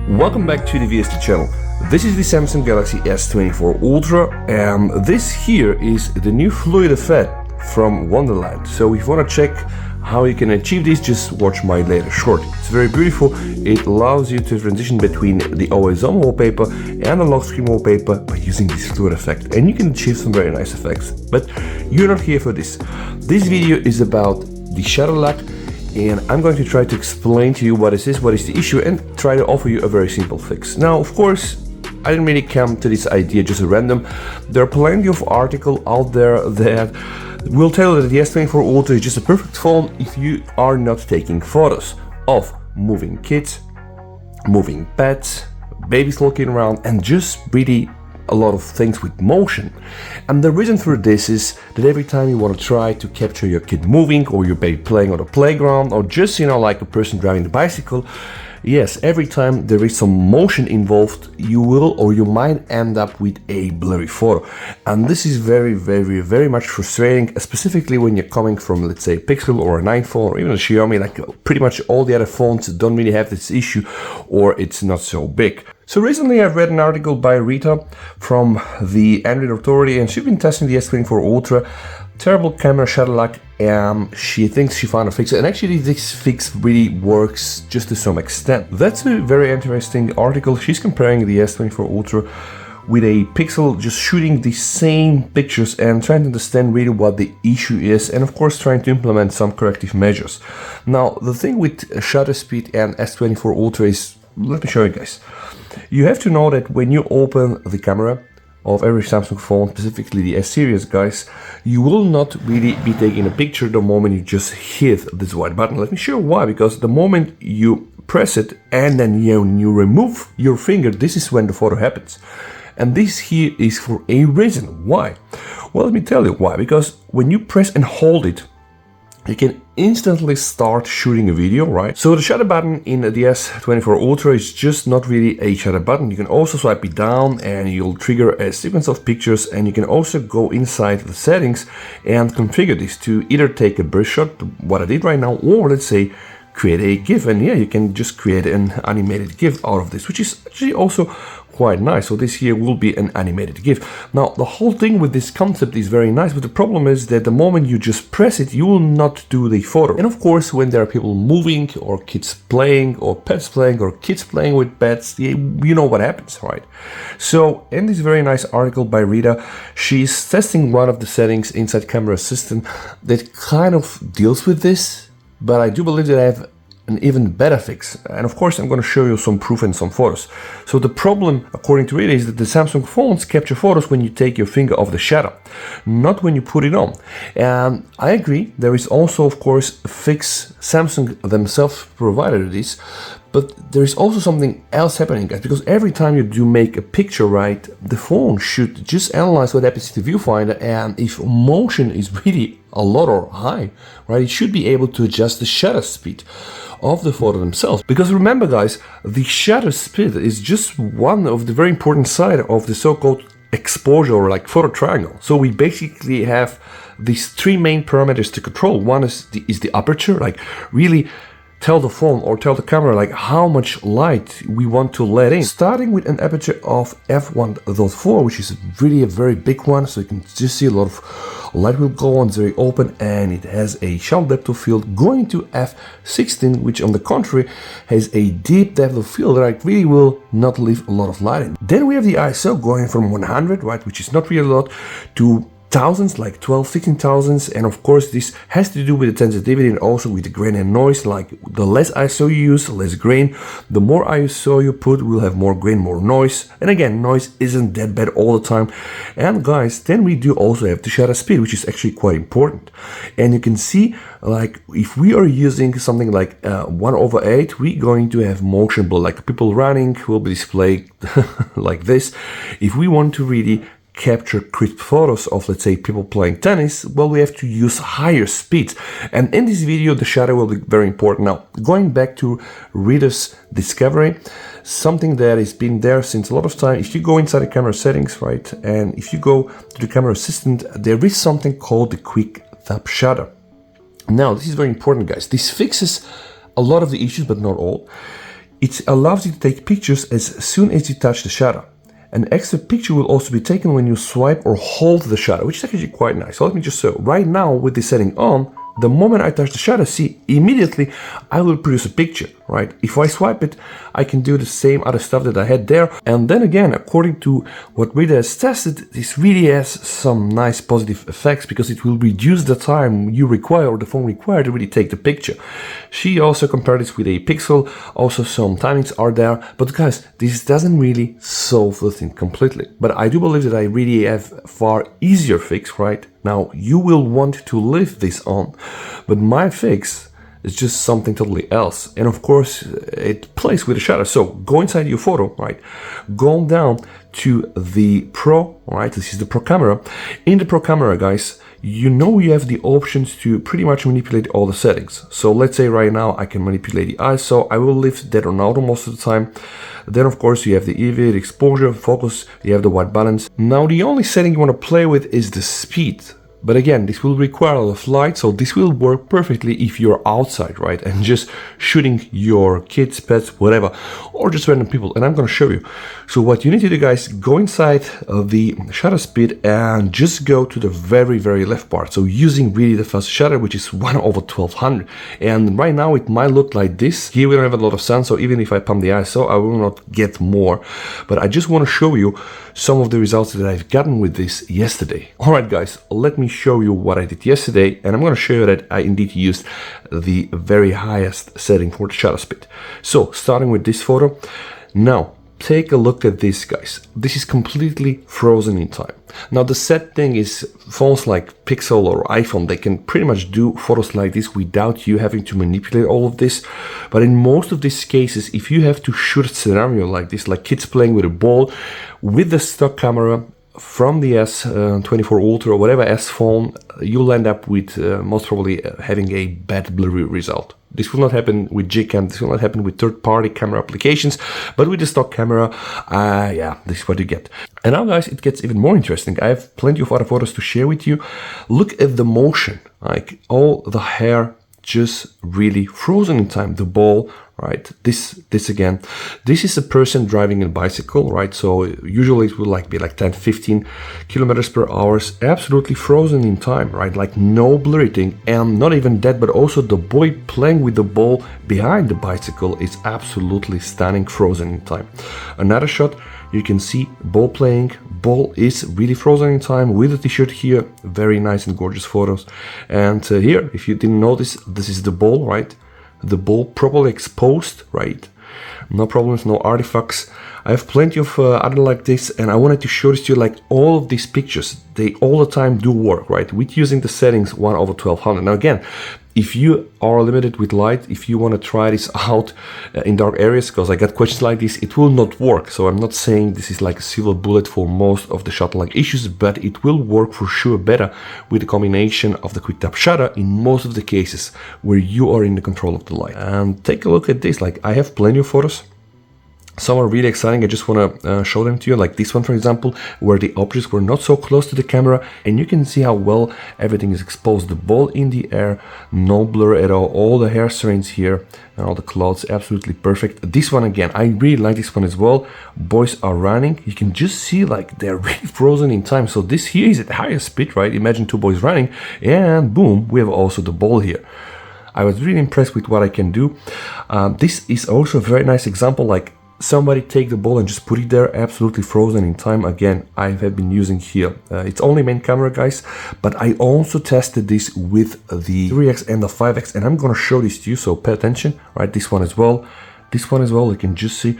Welcome back to the VST channel. This is the Samsung Galaxy S24 Ultra, and this here is the new fluid effect from Wonderland. So if you want to check how you can achieve this, just watch my latest short. It's very beautiful. It allows you to transition between the always on wallpaper and the lock screen wallpaper by using this fluid effect, and you can achieve some very nice effects. But you're not here for this. This video is about the shadow lock, and I'm going to try to explain to you what is this, what is the issue, and try to offer you a very simple fix. Now, of course, I didn't really come to this idea just at random. There are plenty of articles out there that will tell you that the S24 Ultra is just a perfect phone if you are not taking photos of moving kids, moving pets, babies walking around, and just really a lot of things with motion. And the reason for this is that every time you want to try to capture your kid moving, or your baby playing on the playground, or just, like a person driving the bicycle, yes, every time there is some motion involved, you will or you might end up with a blurry photo. And this is very much frustrating, specifically when you're coming from, let's say, a Pixel or a 9 phone or even a Xiaomi. Like pretty much all the other phones don't really have this issue, or it's not so big. So recently I've read an article by Rita from the Android Authority, and she's been testing the S24 Ultra. Terrible camera shadow lock, and she thinks she found a fix, and actually this fix really works just to some extent. That's a very interesting article. She's comparing the S24 Ultra with a Pixel, just shooting the same pictures and trying to understand really what the issue is, and of course trying to implement some corrective measures. Now, the thing with shutter speed and S24 Ultra is, let me show you guys. You have to know that when you open the camera of every Samsung phone, specifically the S series, guys, you will not really be taking a picture the moment you just hit this white button. Let me show you why. Because the moment you press it and then you remove your finger, this is when the photo happens. And this here is for a reason. Why? Well, let me tell you why. Because when you press and hold it, you can instantly start shooting a video, right? So the shutter button in the S24 Ultra is just not really a shutter button. You can also swipe it down and you'll trigger a sequence of pictures, and you can also go inside the settings and configure this to either take a burst shot, what I did right now, or let's say create a GIF. And yeah, you can just create an animated GIF out of this, which is actually also quite nice. So this here will be an animated GIF. Now, the whole thing with this concept is very nice, but the problem is that the moment you just press it, you will not do the photo. And of course, when there are people moving, or kids playing, or pets playing, or kids playing with pets, you know what happens, right? So in this very nice article by Rita, she's testing one of the settings inside Camera Assistant that kind of deals with this, but I do believe that I have an even better fix, and of course I'm going to show you some proof and some photos. So the problem, according to Rita, is that the Samsung phones capture photos when you take your finger off the shutter, not when you put it on. And I agree, there is also of course a fix Samsung themselves provided this, but there is also something else happening, guys, because every time you do make a picture, right, the phone should just analyze what happens to the viewfinder, and if motion is really a lot or high, right, it should be able to adjust the shutter speed of the photo themselves. Because remember, guys, the shutter speed is just one of the very important side of the so-called exposure, or like photo triangle. So we basically have these three main parameters to control. One is the aperture, like really tell the phone or tell the camera like how much light we want to let in, starting with an aperture of f1.4, which is really a very big one. So you can just see a lot of light will go on, it's very open, and it has a shallow depth of field, going to f16, which on the contrary has a deep depth of field that really will not leave a lot of light in. Then we have the ISO going from 100, right, which is not really a lot, to thousands, like 12, 16 thousands, and of course this has to do with the sensitivity and also with the grain and noise. Like the less ISO you use, less grain. The more ISO you put, will have more grain, more noise. And again, noise isn't that bad all the time. And guys, then we do also have the shutter speed, which is actually quite important. And you can see, like if we are using something like 1/8, we're going to have motion blur, like people running will be displayed like this. If we want to really capture crisp photos of, let's say, people playing tennis, well, we have to use higher speeds. And in this video, the shutter will be very important. Now, going back to Rita's discovery, something that has been there since a lot of time, if you go inside the camera settings, right, and if you go to the camera assistant, there is something called the quick tap shutter. Now, this is very important, guys. This fixes a lot of the issues, but not all. It allows you to take pictures as soon as you touch the shutter. An extra picture will also be taken when you swipe or hold the shutter, which is actually quite nice. So let me just show. Right now with this setting on, the moment I touch the shutter, see, immediately I will produce a picture, right? If I swipe it, I can do the same other stuff that I had there. And then again, according to what Rita has tested, this really has some nice positive effects because it will reduce the time you require or the phone require to really take the picture. She also compared this with a Pixel. Also some timings are there. But guys, this doesn't really solve the thing completely. But I do believe that I really have a far easier fix, right? Now, you will want to leave this on, but my fix is just something totally else. And of course, it plays with the shutter. So go inside your photo, right? Go down to the Pro, right? This is the Pro camera. In the Pro camera, guys, you know you have the options to pretty much manipulate all the settings. So let's say right now I can manipulate the ISO. I will leave that on auto most of the time. Then of course you have the EV, the exposure, focus, you have the white balance. Now the only setting you want to play with is the speed. But again, this will require a lot of light, so this will work perfectly if you're outside, right? And just shooting your kids, pets, whatever, or just random people. And I'm gonna show you. So what you need to do, guys, go inside the shutter speed and just go to the very, very left part. So using really the fast shutter, which is 1/1200. And right now it might look like this. Here we don't have a lot of sun, so even if I pump the ISO, I will not get more. But I just want to show you some of the results that I've gotten with this yesterday. All right, guys, let me show you what I did yesterday, and I'm going to show you that I indeed used the very highest setting for the shutter speed. So starting with this photo, now take a look at this, guys. This is completely frozen in time. Now the sad thing is phones like Pixel or iPhone, they can pretty much do photos like this without you having to manipulate all of this. But in most of these cases, if you have to shoot a scenario like this, like kids playing with a ball with the stock camera from the S24 Ultra or whatever S phone, you'll end up with most probably having a bad blurry result. This will not happen with Gcam, this will not happen with third-party camera applications, but with the stock camera, yeah, this is what you get. And now, guys, it gets even more interesting. I have plenty of other photos to share with you. Look at the motion, like all the hair just really frozen in time. The ball, right? This again, this is a person driving a bicycle, right? So usually it will be like 10-15 kilometers per hour, absolutely frozen in time, right? Like no blurry thing, and not even that, but also the boy playing with the ball behind the bicycle is absolutely stunning, frozen in time. Another shot, you can see ball playing. Ball is really frozen in time with the t-shirt here. Very nice and gorgeous photos. And here, if you didn't notice, this is the ball, right? The ball properly exposed, right? No problems, no artifacts. I have plenty of other like this, and I wanted to show this to you. Like all of these pictures, they all the time do work, right? With using the settings 1/1200. Now again, if you are limited with light, if you want to try this out in dark areas, because I got questions like this, it will not work. So I'm not saying this is like a silver bullet for most of the shutter-like issues, but it will work for sure better with the combination of the quick tap shutter in most of the cases where you are in the control of the light. And take a look at this. Like I have plenty of photos. Some are really exciting. I just want to show them to you, like this one, for example, where the objects were not so close to the camera, and you can see how well everything is exposed. The ball in the air, no blur at all the hair strands here, and all the clouds, absolutely perfect. This one again, I really like this one as well. Boys are running. You can just see like they're really frozen in time. So this here is at higher speed, right? Imagine two boys running, and boom, we have also the ball here. I was really impressed with what I can do. This is also a very nice example, like somebody take the ball and just put it there, absolutely frozen in time. Again, I have been using here, it's only main camera, guys, but I also tested this with the 3x and the 5x, and I'm gonna show this to you, so pay attention, right? This one as well, you can just see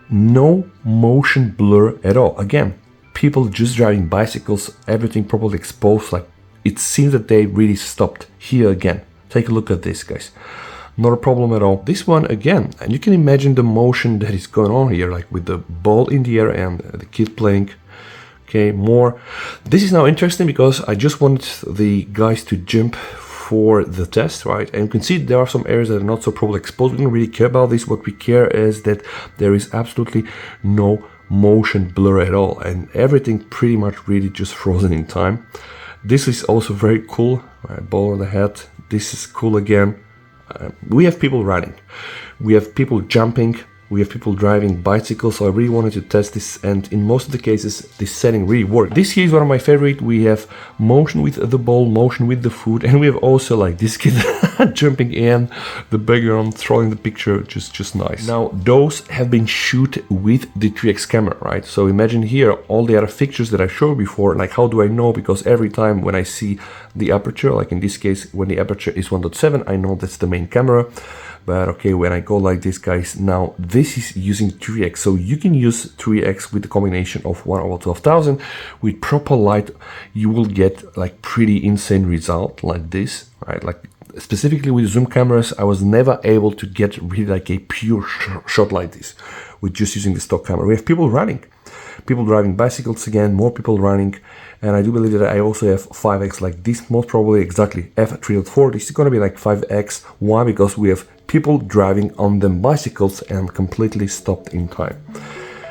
no motion blur at all. Again, people just driving bicycles, everything properly exposed, like it seems that they really stopped. Here again, take a look at this, guys. Not a problem at all. This one again, and you can imagine the motion that is going on here, like with the ball in the air and the kid playing. Okay, more. This is now interesting because I just wanted the guys to jump for the test, right? And you can see there are some areas that are not so properly exposed. We don't really care about this. What we care is that there is absolutely no motion blur at all, and everything pretty much really just frozen in time. This is also very cool. Right, ball on the head. This is cool again. We have people running, we have people jumping, We have people driving bicycles, so I really wanted to test this, and in most of the cases this setting really worked. This here is one of my favorite. We have motion with the ball, motion with the foot, and we have also like this kid jumping in the background, throwing the picture, just nice. Now those have been shot with the 3x camera, right? So imagine here all the other fixtures that I showed before. Like, how do I know? Because every time when I see the aperture, like in this case when the aperture is 1.7, I know that's the main camera. But okay, when I go like this, guys, now this is using 3x, so you can use 3x with the combination of 1 over 12,000 with proper light. You will get like pretty insane result like this, right? Like specifically with zoom cameras, I was never able to get really like a pure shot like this with just using the stock camera. We have people running, people driving bicycles again, more people running. And I do believe that I also have 5x like this, most probably exactly f3.4. This is going to be like 5x. Why? Because we have people driving on them bicycles and completely stopped in time.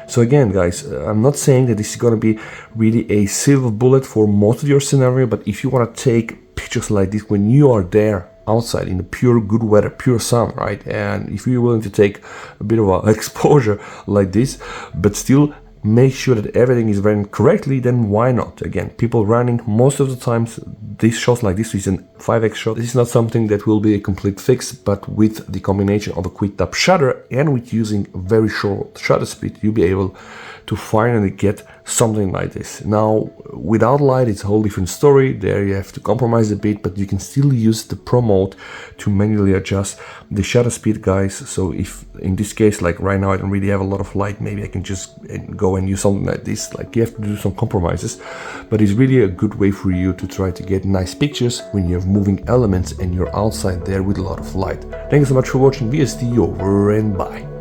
So again, guys, I'm not saying that this is going to be really a silver bullet for most of your scenario, but if you want to take pictures like this when you are there outside in the pure good weather, pure sun, right? And if you're willing to take a bit of an exposure like this, but still make sure that everything is running correctly, then why not? Again, people running, most of the times these shots like this is an 5x shot. This is not something that will be a complete fix, but with the combination of a quick tap shutter and with using very short shutter speed, you'll be able to finally get something like this. Now without light it's a whole different story. There you have to compromise a bit, but you can still use the Pro mode to manually adjust the shutter speed, guys. So if in this case, like right now I don't really have a lot of light, maybe I can just go and use something like this. Like you have to do some compromises, but it's really a good way for you to try to get nice pictures when you have moving elements and you're outside there with a lot of light. Thank you so much for watching. VST over and bye.